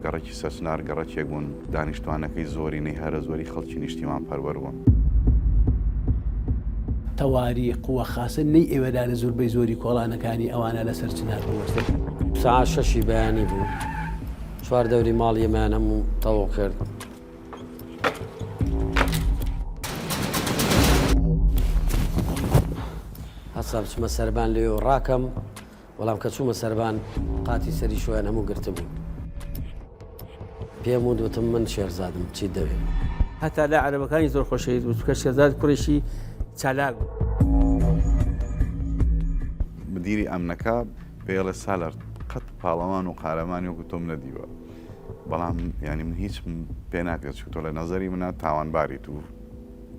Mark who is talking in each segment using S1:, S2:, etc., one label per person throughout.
S1: گەڕێکی سەرسنار گەڕەکێک بوون دانیشتوانەکەی زۆرینەی هەرە زۆری خەڵکی نیشتیمان پەروەر بوون.
S2: تەواری قووە خاسە نەی ئێوەدا لە زۆربەی زۆری کۆڵانەکانی ئەوانە لەسەر چنار بوەستن.
S3: ساعت 6 بەیانی بوو، 4 دەوری ماڵی ئێمان هەموو تەواو کرد. هەستا بچمە سەربان لێو ڕاکەم، وەڵام کە چوومە سەربان قاتی سەری شویان هەموو گرتبوو. پێم وتم من شێرزادم چی دەوێت.
S2: هەتا لە عەرەبەکانی زۆر خۆشەویست بوو کە شێرزاد کوڕێکی چالاک بوو.
S1: مدیری ئەمنەکە پێڵێ سالەر قەت پاڵەوان و قارەمانی وەکو تۆم نەدیوە، بەڵام ینی من هیچ پێ ناکرێت چ تۆ لە نەزەری منە تاوانباریت و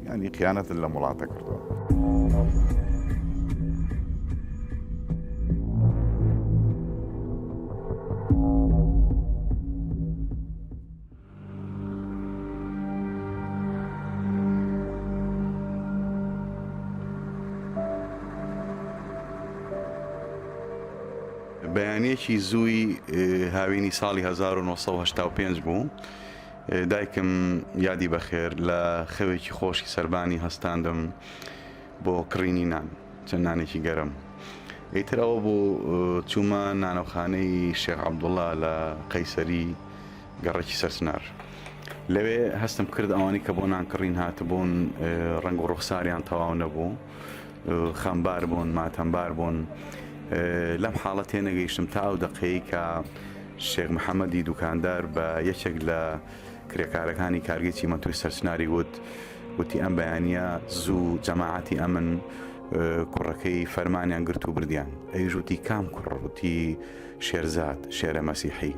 S1: ینی خیانەتت لە وڵاتە کردەوە. بەیانەیەکی زووی هاوینی ساڵی 1985 بوو. دایکم یادی بەخێر لە خەوێکی خۆشی سەربانی هەستاندم بۆ کڕینی نان، چەند نانێکی گەرم. ئیتر ئەوە بوو چوومە نانەوخانەی شێخ عەبدوڵڵا لە قەیسەری گەڕێکی سەرسنار. لەوێ هەستم کرد ئەوانی کە بۆ نانکڕین هاتبوون ڕەنگ و ڕوخساریان تەواو نەبوو، خەمبار بوون، ماتەمبار بوون. لەم حاڵەتێ نەگەیشتم تا ئەو دەقەیە کە شێخ محەممەدی دوکاندار بە یەکێک لە کرێکارەکانی کارگەی چیمەنتۆی سەرسناری وتی ئەم بەیانیە زوو جەماعەتی ئەمن کوڕەکەی فەرمانیان گرت و بردیان. ئەویش وتی کام کوڕ؟ وتی شێرزاد، شێرە مەسیحی.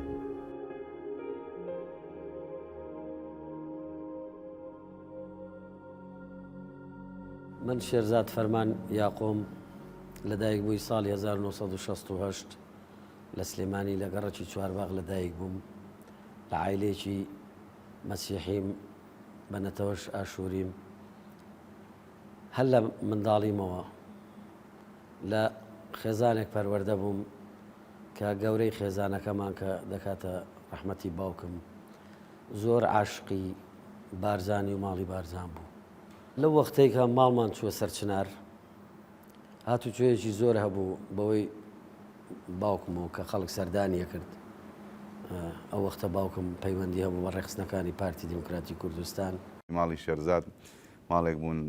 S3: من شێرزاد فەرمان یاقۆم لەدایک بووی ساڵی 1968 لە سلێمانی لە گەڕەکی چوارباغ لەدایک بووم، لە عایلێکی مەسیحیم بەنەتەوەش ئاشوریم. هەر لە منداڵیمەوە لە خێزانێک پەروەردە بووم کە گەورەی خێزانەکەمان کە دەکاتە ڕەحمەتی باوکم زۆر عاشقی بارزانی و ماڵی بارزان بوو. لەو وەختەی کە ماڵمان چووە سەر چنار هاتوچۆیەکی زۆر هەبوو بەوەی باوکمەوە کە خەڵک سەردانیە کرد. ئەو وەختە باوکم پەیوەندی هەبوو بە ڕێخستنەکانی پارتی دیموکراتی کوردستان.
S1: ماڵی شێرزاد ماڵێک بوون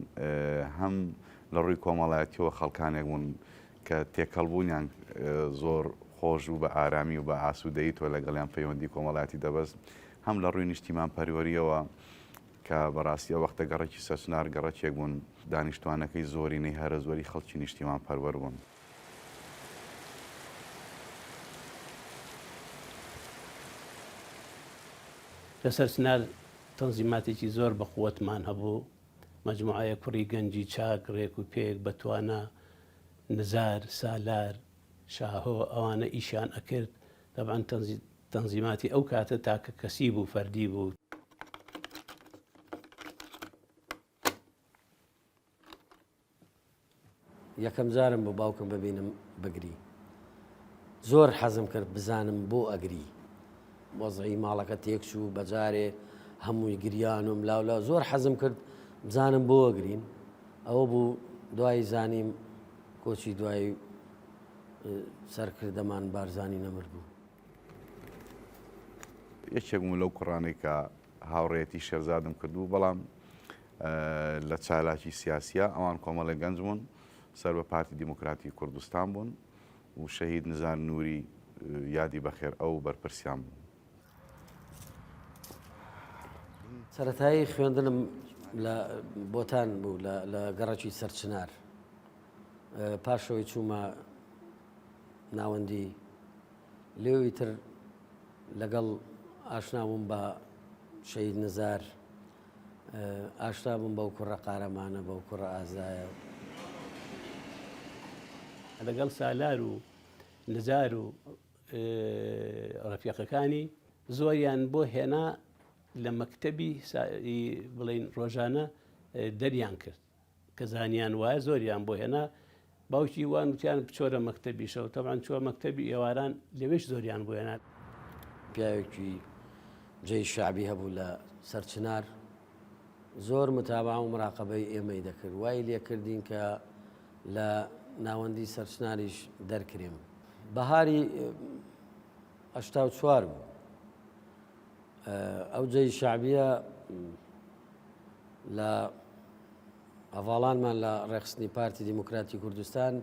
S1: هەم لە ڕووی کۆمەڵایەتیەوە خەڵکانێک بوون کە تێکەڵبوونیان زۆر خۆش و بە ئارامی و بە ئاسوودەیی تۆ لەگەڵیان پەیوەندی کۆمەڵایەتی دەبەست، هەم لە ڕووی نیشتیمان پەروەریەوە کە بەڕاستی ئەو وەختە گەڕێکی سەرسنار گەڕەکێک بوون دانیشتوانەکەی زۆرینەی هەرە زۆری خەڵکی نیشتیمان پەروەر بوون.
S2: لەسەر چنار تەنزیماتێکی زۆر بە قووەتمان هەبوو، مەجموعەیە کوڕی گەنجی چاک، ڕێک و پێک، بەتوانە، نزار، سالار، شاهۆ، ئەوانە ئیشیان ئەکرد. طبعاً تەنزیماتی ئەو کاتە تاکە کەسی بوو، فەردی بوو.
S3: یەکەم جارم بۆ باوکم ببینم بگری، زۆر حەزم کرد بزانم بۆ ئەگری. وەزعی ماڵەکە تێکچوو بەجارێ هەمووی گریان و ملاولا، زۆر حەزم کرد بزانم بۆ ئەگرین. ئەوە بوو دوای زانیم کۆچی دوای سەرکردەمان بارزانی نەمرد بوو.
S1: یەکێکم لەو کوڕانەی کە هاوڕێتی شێرزادم کردبوو، بەڵام لە چالاکی سیاسیە ئەوان کۆمەڵی گەنج بوون، سەر بە پارتی دیموکراتی کوردستان بوون و شەهید نزار نووری یادی بەخێر ئەو بەرپرسیان بوو.
S3: سەرەتایی خوێندنم لە بۆتان بوو لە گەڕەکی سەرچنار. پاشەوەی چوومە ناوەندی لێوی تر لەگەڵ ئاشنابووم بە شەهید نزار، ئاشنابووم بەو کوڕە قارەمانە، بەو کوڕە ئازایە.
S2: لەگەڵ سالار و نزار و ڕەفیقەکانی زۆریان بۆ هێنا لە مەکتەبی بڵین ڕۆژانە دەریان کرد کە زانیان وایە، زۆریان بۆ هێنا. باوکی وان وتیان بچۆرە مەکتەبیشەوە. تەبعاً چووە مەکتەبی ئێواران، لەوێش زۆریان بۆ هێنا.
S3: پیاوێکی جێی شعبی هەبوو لە سەرچنار زۆر متابع و مراقبەی ئێمەی دەکرد وای لێکردین کە لە ناوەندی سەرچناریش دەرکرێم بەهاری 84 بوو ئەو جێی شعبیە لە ئەڤاڵانمان لە ڕێخستنی پارتی دیموکراتی کوردستان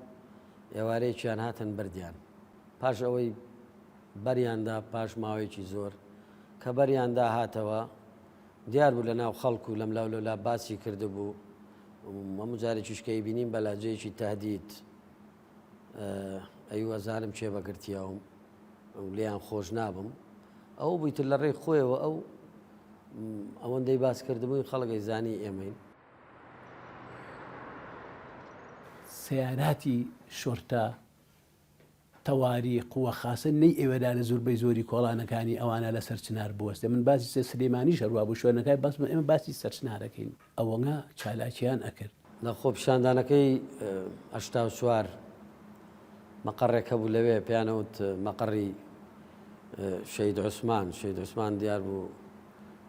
S3: ئێوارەیەکیان هاتن بردیان پاش ئەوەی بەریاندا پاش ماوەیەکی زۆر کە بەریاندا هاتەوە دیار بوو لە ناو خەڵکو و لەم لاولەلا باسی کردبوو هەموو جارێکیشکەی بینیم بەلاجەیەکی تهدید ئەیوەزانم چێ بەگرتیاوم لێیان خۆش نابم ئەو بوویتر لە ڕێی خۆیەوە ئەوەندەی باس کردبووی خەڵگەی زانی ئێمەین
S2: سیاراتی شۆرتە تەواری قووە خاسە نەی ئێوەدانە زۆربەی زۆری کۆڵانەکانی ئەوانە لە سەرچنار بوەستێ من باسی سلێمانی شەڕوا بوو شوێنەکەی بەسمە ئێمە باسی سەرچنارەکەین ئەوەنە چالاکیان ئەکرد
S3: لە خۆپیشاندانەکەی 84 مەقەڕێک هەبوو لەوێ پێیانەوت مەقەڕی شەید عوسمان دیار بوو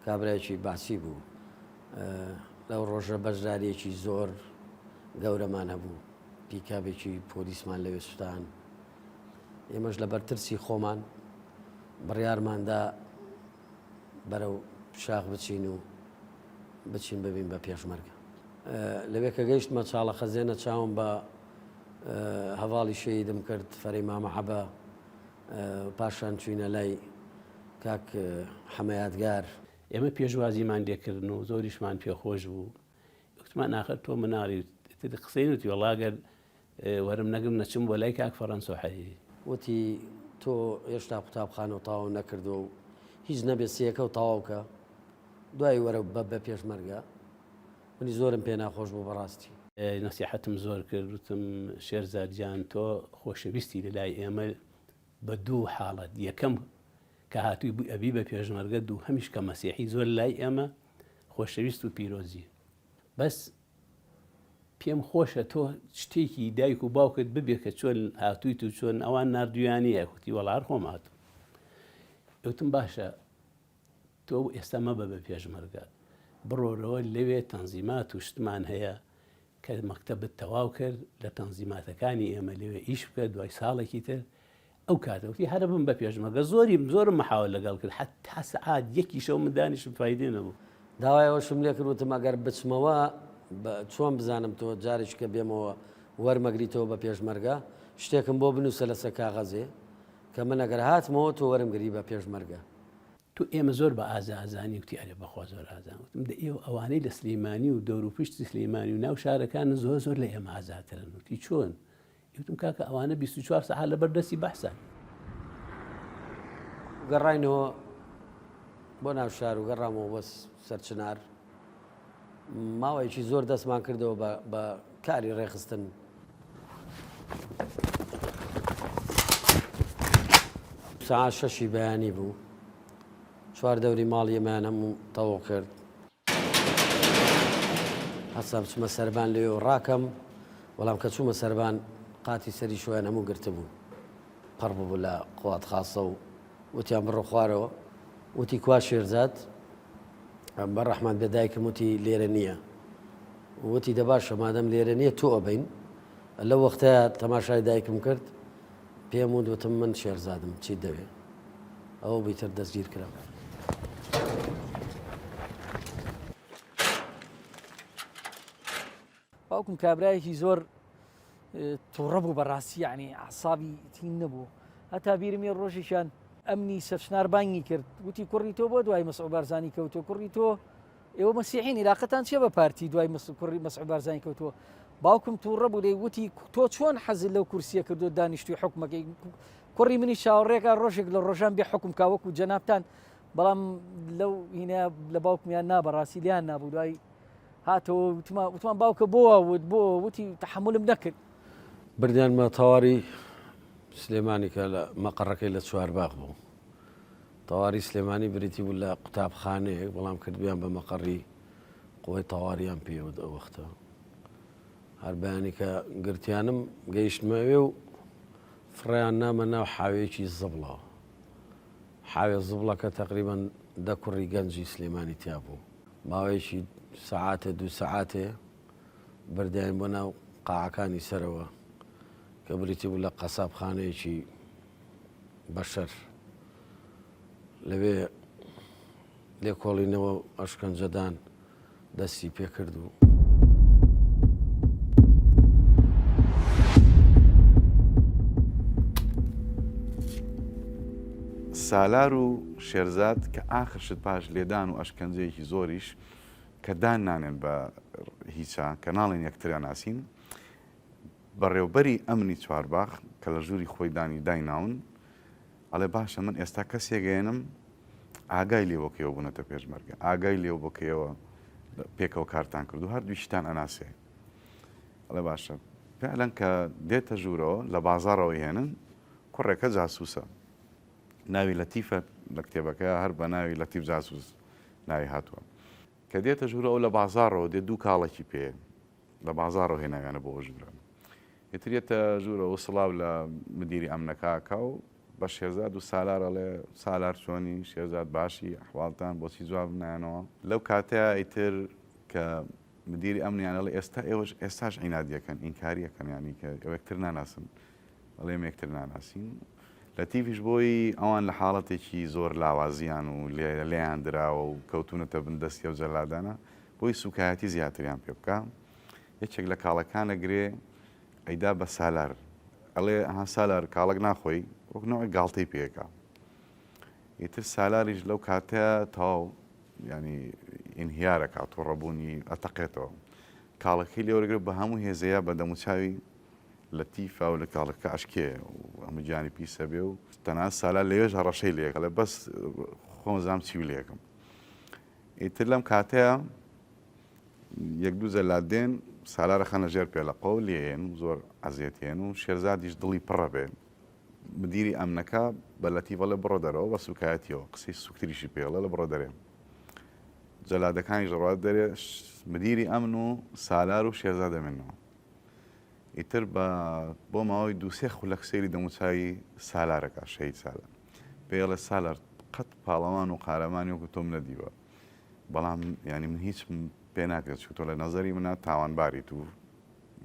S3: کابرایەکی باسی بوو لەو ڕۆژە بەشداریەکی زۆر گەورەمان هەبوو پیکابێکی پۆلیسمان لەوێ سوتان ئێمەش لە بەرترسی خۆمان بڕیارماندا بەرەو شاخ بچین و بچین ببین بە پێشمەرگە لەوێ کە گەیشتمە چاڵە خەزێنە چاوم بە هەواڵی شەیدم کرد فەرەی مامەحەبە پاشان چوینە لای کاک حەمەیادگار
S2: ئێمە پێشوازیمان لێکردن و زۆریشمان پێخۆش بوو وتمان ناخەر تۆ مناڵی قسەی وتی وەڵاگەر وەرم نەگرم نەچم بۆ لای کاک فەڕەنسۆ حەریری
S3: وتی تۆ هێشتا قوتابخانە و تاوا نەکردو و هیچ نەبێت سیەکە و تەواوکە دوای وەرە بە پێشمەرگە منی زۆرم پێ ناخۆش بوو بەڕاستی
S2: نەسیحەتم زۆر کرد وتم شێرزادجان تۆ خۆشەویستی لە لای ئێمە بە دوو حاڵەت یەکەم کە هاتووی بووی ئەبی بە پێشمەرگە دوو هەمیش کە مەسیحی زۆر لای ئێمە خۆشەویست و پیرۆزی بەس پێم خۆشە تۆ شتێکی دایک و باوکت ببێ کە چۆن هاتوویت و چۆن ئەوان نردویانی یەکوتی وەڵار خۆم هاتوو ئەوتم باشە تۆ ئێستا مەبە بە پێشمەرگە بڕۆرەوە لەوێ تەنزیمات و شتمان هەیە کە مەکتەبت تەواو کرد لە تەنزیماتەکانی ئێمە لەوێ ئیش بکە دوای ساڵێکی تر ئەو کاتەوتی هەرە بم بە پێشمەرگە زۆرم مەحاول لەگەڵ کرد حتا سەعات یەکی شەو من دانیشم فایدێ نەبوو
S3: داوایەوەشم لێ کرد وتم ئەگەر بچمەوە چۆن بزانم تۆ جارێک کە بێمەوە وەرمەگریتەوە بە پێشمەرگە شتێکم بۆ بنووسە لەسەر کاغەزێ کە من ئەگەر هاتمەوە تۆ وەرمگری بە پێشمەرگە
S2: تو ئێمە زۆر بە ئازازانی وتی ئەرێ بەخوا زۆر ئازان وتم ئێوە ئەوانەی لە سلەیمانی و دەور و پشتی سلەیمانی و ناو شارەکان زۆر لە ئێمە ئازاترن وتی چۆن وتم کاکە ئەوانە 24 سەعات لەبەردەستی بەحسان
S3: گەڕاینەوە بۆ ناو شار و گەڕامەوە بە سەرچنار ماوەیەکی زۆر دەستمان کردەوە بە کاری ڕێخستن ساعات 6 بەیانی بوو چوار دەوری ماڵی ئێمان هەموو تەواو کرد هەستا بچمە سەربان لێ و ڕاکەم بەڵام کە چوومە سەربان قاتی سەری شویان هەموو گرتبوو پەڕ بوو لە قوات خاسە و وتیان بڕۆ خوارەوە وتی کوا شێرزاد بەڕەحمان بێدایکم وتی لێرە نییە وتی دەباشە مادەم لێرە نییە تۆ ئەبین لەو وەختەیە تەماشای دایکم کرد پێم وتم من شێرزادم چی دەوێ ئەوە بیتر دەستگیر کرا
S4: باوکم کابرایەکی زۆر تووڕە بوو بەڕاستی یعنی عسابی تین نەبوو هەتا بیرم یە ڕۆژێکیان ئەمنی سەرچنار بانگی کرد وتی کوڕی تۆ بۆ دوای مەسعود بارزانی کەوتۆ کوڕی تۆ ئێوە مەسیحین علاقەتان چێ بە پارتی دوای کوڕی مەسعود بارزانی کەوتووە باوکم تووڕە بوو دەی وتی تۆ چۆن حەزت لەو کورسیە کردو دانیشتوی حکومەکەی کوڕی منی چاوەڕێکە ڕۆژێک لە ڕۆژان بێ حکوم کاوەکو جەنابتان بەڵام لەو هینە لە باوکمیان نا بەڕاستی لیان نابوو دوای هاتەوە وتمان باوکە بۆ وتی تەحملم نەکرد
S3: بردیانمە تەواوی سلێمانی کە لە مەقەڕەکەی لە چوارباغ بوو تەواوی سلێمانی بریتی بوو لە قوتابخانەیەک بەڵام کردبیان بە مەقەڕی قوی تەواریان پێوت ئەو وەختە هەر بەیانی کە گرتیانم گەیشتمەوێ و فڕیان نامە ناو حاوەیەکی زەبڵەوە حاوێ زبڵەکە تقریبان 10 کوڕی گەنجی سلێمانی تیا بوو ماوەیەکی سەعاتێ 2 سەعاتێ بەردیان بۆ ناو قاعەکانی سەرەوە کە بریتی بوو لە قەسابخانەیەکی بەشەر لەوێ لێکۆڵینەوە ئەشکەنجەدان دەستی پێکرد و
S1: سالار و شێرزاد کە ئاخرشت پاش لێدان و ئەشکەنجەیەکی زۆریش کە دان نانێن بە هیچە کە ناڵێن یەکتریان ناسین بەڕێوبەری ئەمنی چوارباخ کە لە ژووری خۆی دانی دایناون ئەڵێ باشە من ئێستا کەسێگەێنم ئاگای لێوەکەیەوە بوونەتە پێشمەرگە ئاگای لێو بکەیەوە پێکەوە کارتان کرد و هەردووی شتان ئەناسێ ئەڵێ باشە فعلەن کە دێتە ژوورەوە لە بازاڕەوە هێنن کوڕێکە جاسووسە ناوی لەتیفە لە کتێبەکە هەر بە ناوی لەتیف جاسووس ناوی هاتووە کە دێتە ژوورەوە لە بازاڕەوە دێت دوو کاڵێکی پێ لە بازاڕەوە هێناویانە بۆ ژوورە ئێترێتە ژوورەوە سڵاو لە مدیری ئەمنەکەکە و بە شێرزاد و سالار ئەڵێ سالار چۆنی شێرزاد باشی ئەحواڵتان بۆچی جواب نایەنەوە لەو کاتەیە ئیتر کە مدیری ئەمنیانە لە ئێستا ئێوەش ئێستاش عینادیەکەن ئینکاریەکەن ینی کە ئەوە یەکتر ناناسن ئەڵێ یەکتر ناناسین لەتیفیش بۆی ئەوان لە حاڵەتێکی زۆر لاوازیان و لێیان دراوە و کەوتونەتە بندەستی و جەلادانە بۆی سوکایەتی زیاتریان پێ بکە یەکێک لە کاڵەکانە گرێ ئەیدا بە سالار ئەڵێ ئەها سالار کاڵک ناخۆی وەکنەوەی گاڵتەی پێکە ئیتر سالاریش لەو کاتەیە تاو ینی ئینهیارە کات و ڕەبوونی ئەتەقێتەوە کاڵەکەی لێوەرەگرێت بە هەموو هێزەیە بە دەموچاوی لەتیفا و لە کاڵەکە عشکێ و هەموو جانی پیسە بێ و تەنها سالار لەوێژ هەڕەشەی لێکە لە بەس خۆمەزام چی و لێکم ئیتر لەم کاتەیە یەک دوو جەلاد دێن سالارە خەنە ژێر پێلەقە و لێن و زۆر عەزیەتێن و شێرزادیش دڵی پڕە بێ مدیری ئەمنەکە بە لەتیڤە لە بڕۆ دەرەوە بە سوکایەتیەوە قسەی سوکتریشی پێڵە لە بڕۆ دەرێ جەلادەکانی ژڕات دەرێ مدیری ئەمن و سالار و شێرزاد دەمێنەوە ئیتر بۆ ماوەی دووسێ خولەک سەیری دەموچاوی سالارەکە شەید سالار پێڵێ سالار قەت پاڵەوان و قارەمانی وەکو تۆم نەدیوە بەڵام ینی من هیچ پێ ناکرێت چ تۆ لە نەزەری منە تاوانباریت و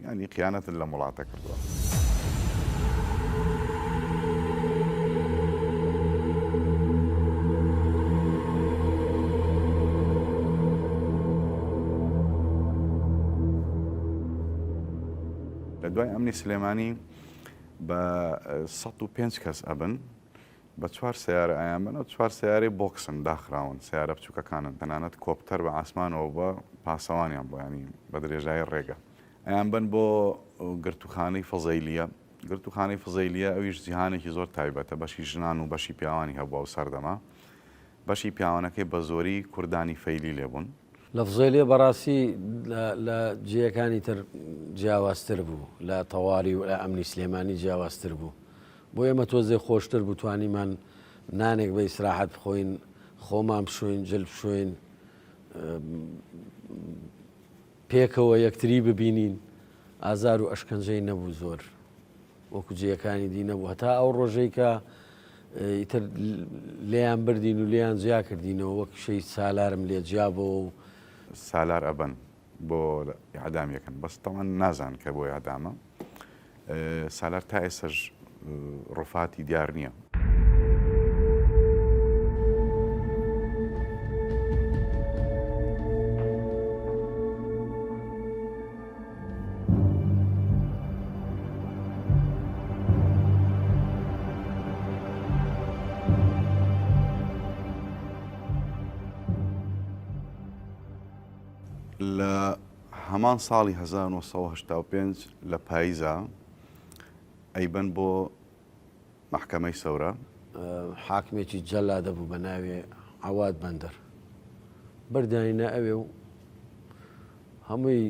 S1: ینی قیانەتت لە وڵاتە کردووە لە دوای ئەمنی سلێمانی بە 105 کەس ئەبن بە 4 سیارە ئایان بن و 4 سیارەی بۆکسن داخراون سیارە بچووکەکانن تەنانەت کۆپتەر بە ئاسمانەوە بە پاسەوانیان بۆ ینی بە درێژایی ڕێگە ئەیان بن بۆ گرتوخانەی فەزەیلیە گرتوخانەی فەزەیلیە ئەویش جیهانێکی زۆر تایبەتە بەشی ژنان و بەشی پیاوانی هەبووە و سەردەما بەشی پیاوانەکەی بە زۆری کوردانی فەیلی لێبوون
S3: لە فزێلیە بەڕاستی لە جێیەکانی تر جیاوازتر بوو لە تەواڵی و لە ئەمنی سلێمانی جیاوازتر بوو بۆ ئێمە تۆزێ خۆشتر بتوانیمان نانێک بە ئیسراحەت بخۆین خۆمان بشوین جل بشوین پێکەوە یەکتری ببینین ئازار و ئەشکەنجەی نەبوو زۆر وەکو جێیەکانی دی نەبوو هەتا ئەو ڕۆژەی کە ئیتر لێیان بردین و لێیان جیا کردینەوە وەک شەی سالارم لێ جیابەوە و
S1: سالار ئەبن بۆ عدامیەکەن بەس تەوان نازان کە بۆ عدامە سالار تا ئێسەش ڕوفاتی دیار نییە لە هەمان ساڵی 1985 لە پاییزە ئەیبەن بۆ محکەمەی سەورە
S3: حاکمێکی جەلا دەبوو بە ناوێ عەواد بەندەر بەردانینە ئەوێ و هەمووی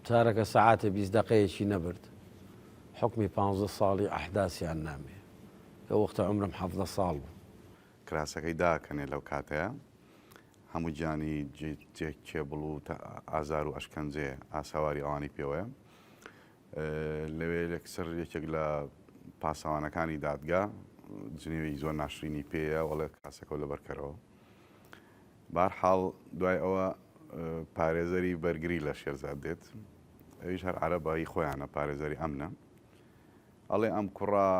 S3: چارەکە سەعاتە 20 دقەیەکی نەبرد حکمی 15 ساڵی ئەحداسیان نامێ کە وەختە عومرم 17 ساڵ بوو
S1: کراسەکەی داکەنێ لەو کاتەیە هەموو جانی کێبڵ و ئازار و ئەشکەنجێ ئاساواری ئەوانی پێوەیە لەوێ لەکسەر یەکێک لە پاسەوانەکانی دادگا جنێوی زۆر ناشرینی پێەیە وەڵێ کاسەکە لە بەرکەرەوە بارحاڵ دوای ئەوە پارێزەری بەرگری لە شێرزاد دێت ئەویش هەر عەرەبایی خۆیانە پارێزەری ئەمنە ئەڵێ ئەم کوڕا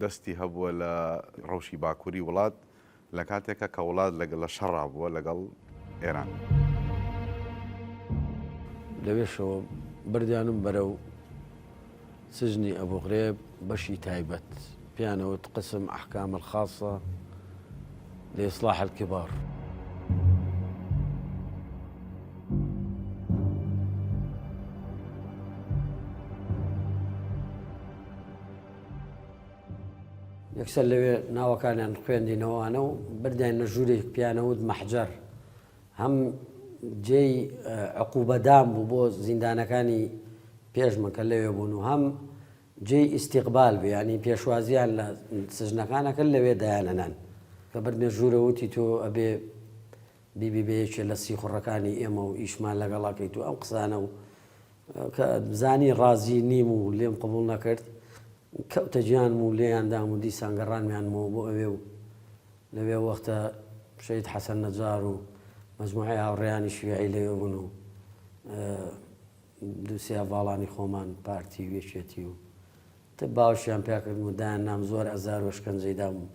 S1: دەستی هەبووە لە ڕەوشی باکووری وڵات لە کاتێکە کە وڵات لە شەڕا بووە لەگەڵ ئێران
S3: لەوێشەوە بردیانم بەرەو سجنی ئەبوو غرێب بەشی تایبەت پیانەوت قسم ئەحکام الخاصة لإصلاح الكبار یەکسەر لەوێ ناوەکانیان خوێندینەوەوانە و بردیان لە ژوورێک پیانەوت مەحجەر هەم جێی عقوبەدام بوو بۆ زیندانەکانی پێشمە کە لەوێ بوون و هەم جێی ئیستیقبال بێ ینی پێشوازیان لە سژنەکانەکە لەوێ دایانەنان کە بردنە ژوورە وتی تۆ ئەبێ بیبی بەیەکێ لە سیخوڕەکانی ئێمە و ئیشمان لەگەڵاکەیت و ئەم قسانە و کە زانی ڕازی نیم و لێم قبول نەکرد کەوتە گیانم و لێیاندام و دیسان گەڕانمیانمەوە بۆ ئەوێ و لەوێ وەختە شەید حەسەن نەجار و مەجموعەی هاوڕێیانی شیوعی لەوێ بوون و دووسێ هەڤاڵانی خۆمان پارتی وێشێتی و تە باوشیان پێکردن و دایان نام زۆر ئەزار و شکەنجەیدام و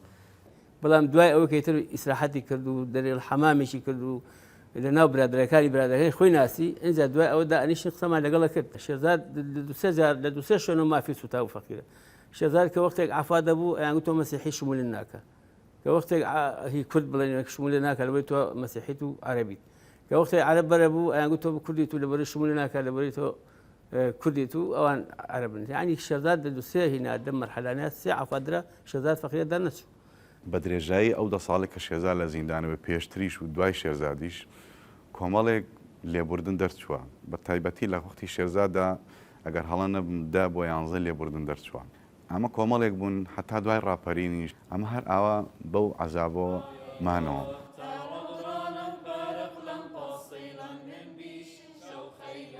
S2: بەڵام دوای ئەوە کەیتر ئیسراحەتی کرد و دەرێ حەمامێکی کرد و لە ناو برادەرەکانی برادەکەی خۆی ناسی ئینجا دوای ئەوەدا ئەنیشی قسەمان لەگەڵە کرد شێرزاد لە دووسێ شوێنە مافی سوتا و فەقیرە شێرزاد کە وەختێک عەفا دەبوو ئەیان گوتۆ مەسیحی شمولت ناکە کە وەختێک هی کورد بڵێن شمولت ناکە لەبەری تۆ مەسیحیت و عەرەبیت کە وەختێک عەرەب بەرە بوو ئەیان گوتۆ کوردیت و لەبەری شمولت ناکە لەبەری تۆ کوردیت و ئەوان عەرەبن یعنی شێرزاد لە دووسێ هینا دەم مەرحەلانە سێ عەفا درا شێرزاد فەقیرە دەرنەچوو
S1: بە درێژایی ئەو 10 ساڵێک کە شێرزاد لە زیندانەوە پێشتریش و دوای شێرزادیش کۆمەڵێک لێبوردن دەرچووە بە تایبەتی لە وەختی شێرزاددا ئەگەر هەڵە نەبدا بۆ 11 لێبوردن دەرچووە ئەمە کۆمەڵێک بوون حتا دوای ڕاپەرینیش ئەمە هەر ئاوا بەو عەزابۆ مانەوە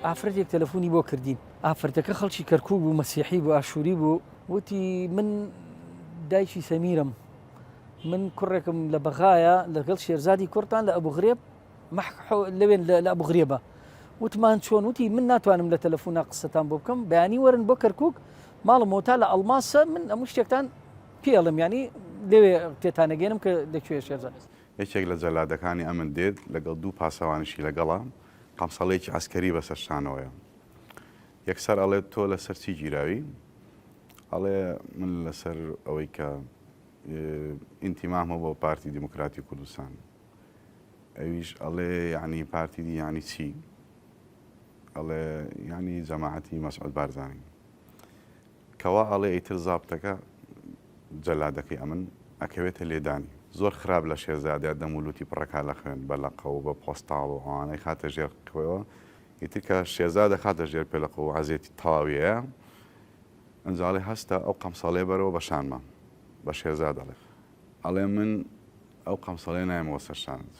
S4: ئافرەتێک تەلەفۆنی بۆ کردین ئافرەتەکە خەڵکی کەرکوو بوو مەسیحی بوو ئاشووری بوو وتی من دایکی سەمیرم من کوڕێکم لە بەغایە لەگەڵ شێرزادی کورتان لە ئەبوو غرێب لەوێن لە ئەبوو غرێبە وتمان چۆن وتی من ناتوانم لە تەلەفۆنا قسەتان بۆ بکەم بەیانی وەرن بۆ کەرکووک ماڵم وتا لە ئەڵماسە من هەموو شتێکتان پێڵم ینی لەوێ تێتانەگەێنم کە لەکوێ شێرزاد
S1: یەکێک لە جەلادەکانی ئەمن دێت لەگەڵ دوو پاسەوانشی لەگەڵا قەمسەڵێکی ئەسکەری بەسەر شانەوەیە یەکسەر ئەڵێت تۆ لەسەر چی گیراوی ئەڵێ من لەسەر ئەوەی کە ئینتیمامە بۆ پارتی دیموکراتی کوردستان ئەویش ئەڵێ یعنی پارتی یعنی چی ئەڵێ یعنی جەماعەتی مەسعود بارزانی کەوا ئەڵێ ئیتر زابتەکە جەلادەکەی ئەمن ئەکەوێتە لێدانی زۆر خراپ لە شێرزادە دەمولوتی پڕەکە لە خوێن بە لەقە و بە پۆستاڵ و ئەوانەی خاتە ژێر خۆیەوە ئیتر کە شێرزادە خاتە ژێر پێلەقە و عەزێتی تەواویەیە ئەنجاڵێ هەستە ئەو قەمسەڵێ بەرەوە بە شانمە بە شێرزاد ئەڵێ من ئەو قەمسەڵێ نایمەوە سەر شانت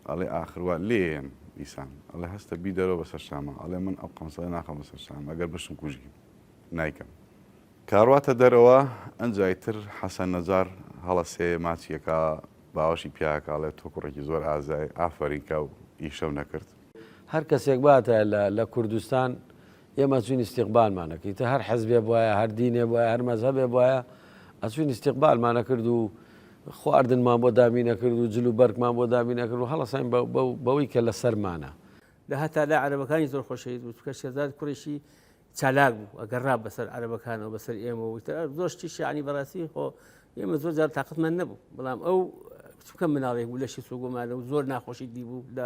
S1: ئەڵێ ئاخروە لێن ئیسان ئەڵێ هەستە بی دەرەوە بەسەر شامە ئەڵێ من ئەو قەمسەڵێ ناخەم بەسەر شام ئەگەر بشم کوژی نایکەم کاڕواتە دەرەوە ئەنجایتر حەسەن نەجار هەڵە سێ ماچیەکە باوەشی پیاکەڵێ تۆ کوڕێکی زۆر ئازای ئافەریکە و ئیشەو نەکرد
S3: هەر کەسێک باتە لە کوردستان ئێمە چوین استیقبالمانەکەی تە هەر حەزبێ بواە هەر دینێ بواە هەر مەزهەبێ بواە ئەچوین استیقبالمانە کرد و خواردنمان بۆ دامی نەکرد و جلو بەرگمان بۆ دامی نەکرد و هەڵەساین بەوەی کە لە سەرمانە
S2: لە هەتا لە عەرەبەکانی زۆر خۆشەویست بوو کە شێرزاد کوڕێکی چالاک بوو ئەگەڕا بەسەر عەرەبەکانەوە بەسەر ئێمە و زۆر شتیشی عنی بەڕاستی خۆ ئێمە زۆر جار تاقتمان نەبوو بەڵام ئەو چکە مناڵێک بوو لەشی سوگۆمانە و زۆر ناخۆشی دی بوو لە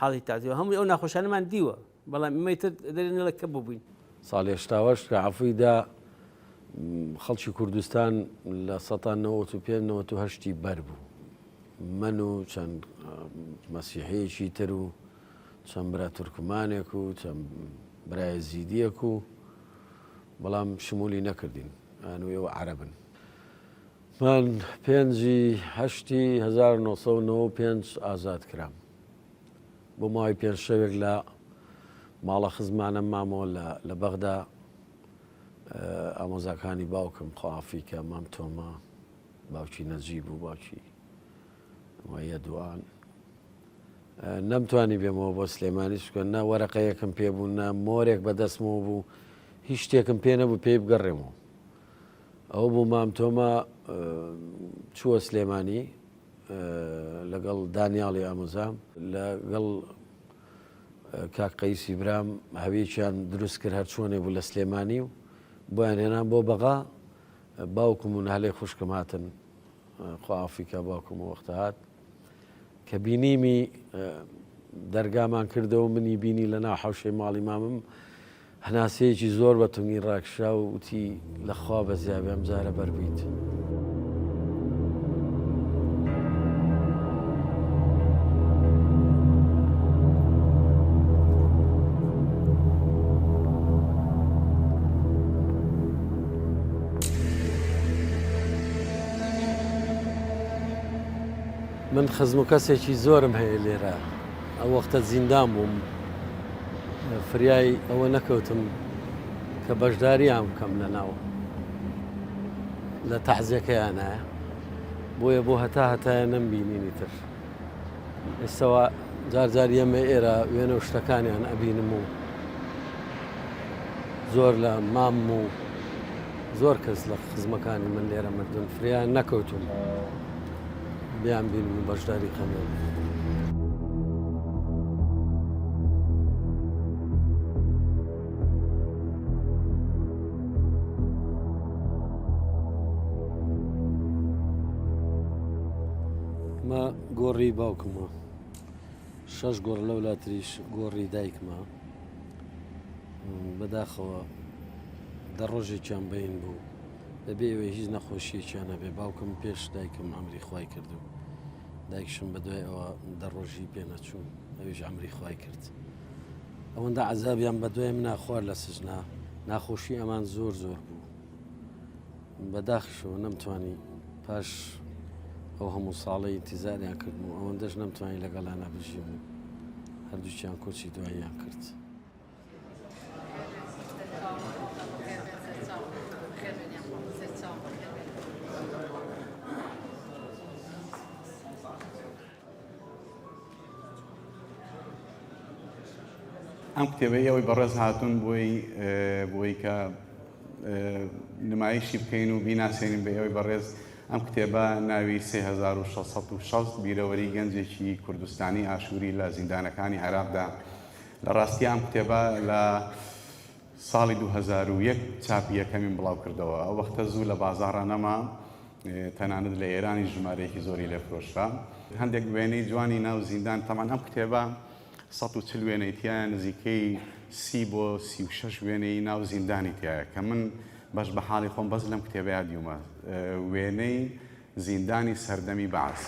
S2: حاڵی تازیەوە هەمووی ئەو ناخۆشانەمان دیوە بەڵام ئێمەی تر دەرێنە لە کە بووین
S3: ساڵی هێشتاوەش کە عەفویدا خەڵکی کوردستان لە 1995 بەر بوو من و چەند مەسیحەیەکی تر و چەند برا تورکمانێک و چەند برای زیدیەک و بەڵام شمولی نەکردین ئەنوێەوە عەرەبن من 5/8/1995 ئازاد کرام بۆ ماوەی 5 شەوێک لە ماڵە خزمانە مامەوە لە بەغدا ئامۆزاکانی باوکم خۆافی کە مام تۆمە باوکی نەجیب و باوکی وایە دوان نەمتوانی بێمەوە بۆ سلێمانی چکە نا وەرەقەیەکم پێبوو نا مۆرێک بەدەستمەوە بوو هیچ شتێکم پێ نەبوو پێی بگەڕێمەوە ئەو بوو مام تۆمە چووە سلێمانی لەگەڵ دانیاڵی ئامۆزام لەگەڵ کاک قەیسی برام هەویەکیان دروست کرد هەر چۆنێ بوو لە سلێمانی و بۆیان هێنان بۆ بەغا باوکم و نهالەی خوشکم هاتن خۆئافریکا باوکم و وەختە هات کە بینیمی دەرگامان کردەوە منی بینی لە ناو حەوشەی ماڵی مامم هەناسەیەکی زۆر بە تونگی ڕاکشا و وتی لەخوا بە زیابی ئەم جارە بەربیت. من خزم و کەسێکی زۆرم هەیە لێرە ئەو وەختە زیندان بووم فریای ئەوە نەکەوتم کە بەشداریان بکەم لە ناو لە تەحزیەکەیانایە بۆیە بۆ هەتایە نەمبینینی تر ئێستاوە جار ئێمە ئێرە وێنە و شتەکانیان ئەبینم و زۆر لە مام و زۆر کەس لە خزمەکانی من لێرە مردون فریان نەکەوتم بیان بینم و بەشداری خەمێن. مە گۆڕی باوکمە 6 گۆڕ لەولاتریش گۆڕی دایکمە بەداخەوە دەڕۆژێکیان بین بوو بەبێ ئەوێ هیچ نەخۆشیەکیان هەبێ باوکم پێش دایکم ئەمری خوای کردو دایکشم بەدوای ئەوە دەڕۆژی پێ نەچوو ئەویش ئەمری خوای کرد ئەوەندە عەزابیان بەدوای منە خوارد لە سژنا ناخۆشی ئەمان زۆر بوو بەداخشەوە نەمتوانی پاش ئەو هەموو ساڵی ئینتیزاریان کردم و ئەوەندەش نەمتوانی لەگەڵانە بژیم و هەردووچیان کۆچی دواییان کرد.
S1: ئەم کتێبەی ئەوەی بەڕێز هاتوون بۆی کە نمایشی بکەین و بیناسێنین بە ئەوەی بەڕێز ئەم کتێبە ناوی 3660 بیرەوەری گەنجێکی کوردستانی ئاشووری لە زیندانەکانی عێراقدا لە ڕاستی ئەم کتێبە لە ساڵی 2001 چاپی یەکەمین بڵاو کردەوە ئەو وەختە زوو لە بازاڕە نەما تەنانەت لە ئێرانی ژمارەیەکی زۆری لێفرۆشرا هەندێک وێنەی جوانی ناو زیندان تەمان ئەم کتێبە 140 وێنەی تایە نزیکەی 30 بۆ 36 وێنەی ناو زیندانی تایە کە من باش بە حاڵی خۆم بەس لەم کتێبەیە دیومە وێنەی زیندانی سەردەمی بەعەس.